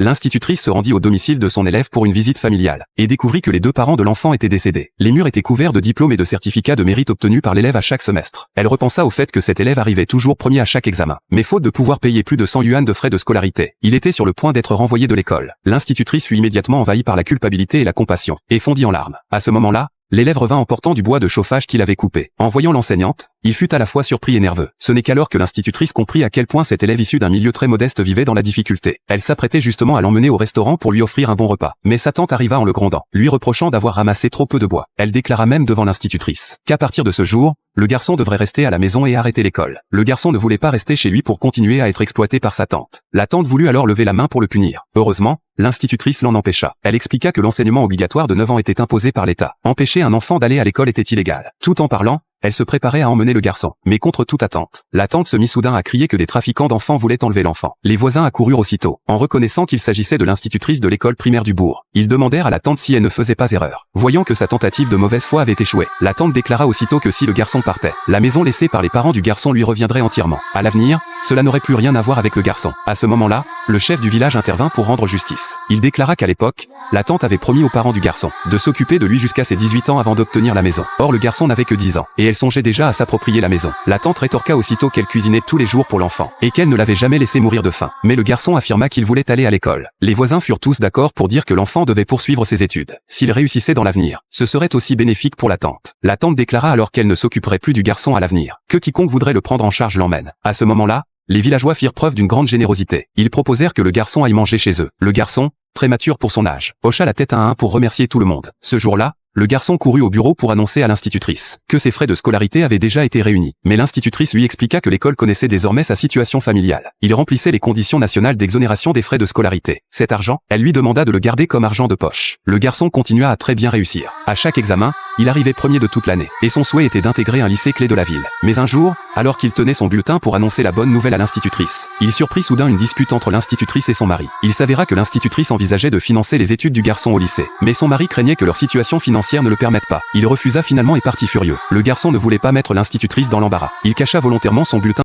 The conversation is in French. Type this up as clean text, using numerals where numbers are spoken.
l'institutrice se rendit au domicile de son élève pour une visite familiale, et découvrit que les deux parents de l'enfant étaient décédés. Les murs étaient couverts de diplômes et de certificats de mérite obtenus par l'élève à chaque semestre. Elle repensa au fait que cet élève arrivait toujours premier à chaque examen. Mais faute de pouvoir payer plus de 100 yuan de frais de scolarité, il était sur le point d'être renvoyé de l'école. L'institutrice fut immédiatement envahie par la culpabilité et la compassion, et fondit en larmes. À ce moment-là, l'élève revint emportant du bois de chauffage qu'il avait coupé. En voyant l'enseignante, il fut à la fois surpris et nerveux. Ce n'est qu'alors que l'institutrice comprit à quel point cet élève issu d'un milieu très modeste vivait dans la difficulté. Elle s'apprêtait justement à l'emmener au restaurant pour lui offrir un bon repas. Mais sa tante arriva en le grondant, lui reprochant d'avoir ramassé trop peu de bois. Elle déclara même devant l'institutrice qu'à partir de ce jour, le garçon devrait rester à la maison et arrêter l'école. Le garçon ne voulait pas rester chez lui pour continuer à être exploité par sa tante. La tante voulut alors lever la main pour le punir. Heureusement, l'institutrice l'en empêcha. Elle expliqua que l'enseignement obligatoire de 9 ans était imposé par l'État. Empêcher un enfant d'aller à l'école était illégal. Tout en parlant, elle se préparait à emmener le garçon. Mais contre toute attente, la tante se mit soudain à crier que des trafiquants d'enfants voulaient enlever l'enfant. Les voisins accoururent aussitôt, en reconnaissant qu'il s'agissait de l'institutrice de l'école primaire du bourg. Ils demandèrent à la tante si elle ne faisait pas erreur. Voyant que sa tentative de mauvaise foi avait échoué, la tante déclara aussitôt que si le garçon partait, la maison laissée par les parents du garçon lui reviendrait entièrement. À l'avenir, cela n'aurait plus rien à voir avec le garçon. À ce moment-là, le chef du village intervint pour rendre justice. Il déclara qu'à l'époque, la tante avait promis aux parents du garçon de s'occuper de lui jusqu'à ses 18 ans avant d'obtenir la maison. Or le garçon n'avait que 10 ans, et elle songeait déjà à s'approprier la maison. La tante rétorqua aussitôt qu'elle cuisinait tous les jours pour l'enfant, et qu'elle ne l'avait jamais laissé mourir de faim. Mais le garçon affirma qu'il voulait aller à l'école. Les voisins furent tous d'accord pour dire que l'enfant devait poursuivre ses études. S'il réussissait dans l'avenir, ce serait aussi bénéfique pour la tante. La tante déclara alors qu'elle ne s'occuperait plus du garçon à l'avenir, que quiconque voudrait le prendre en charge l'emmène. À ce moment-là, les villageois firent preuve d'une grande générosité. Ils proposèrent que le garçon aille manger chez eux. Le garçon, très mature pour son âge, hocha la tête à un pour remercier tout le monde. Ce jour-là, le garçon courut au bureau pour annoncer à l'institutrice que ses frais de scolarité avaient déjà été réunis. Mais l'institutrice lui expliqua que l'école connaissait désormais sa situation familiale. Il remplissait les conditions nationales d'exonération des frais de scolarité. Cet argent, elle lui demanda de le garder comme argent de poche. Le garçon continua à très bien réussir. À chaque examen, il arrivait premier de toute l'année, et son souhait était d'intégrer un lycée clé de la ville. Mais un jour, alors qu'il tenait son bulletin pour annoncer la bonne nouvelle à l'institutrice, il surprit soudain une dispute entre l'institutrice et son mari. Il s'avéra que l'institutrice envisageait de financer les études du garçon au lycée, mais son mari craignait que leur situation financière ne le permette pas. Il refusa finalement et partit furieux. Le garçon ne voulait pas mettre l'institutrice dans l'embarras. Il cacha volontairement son bulletin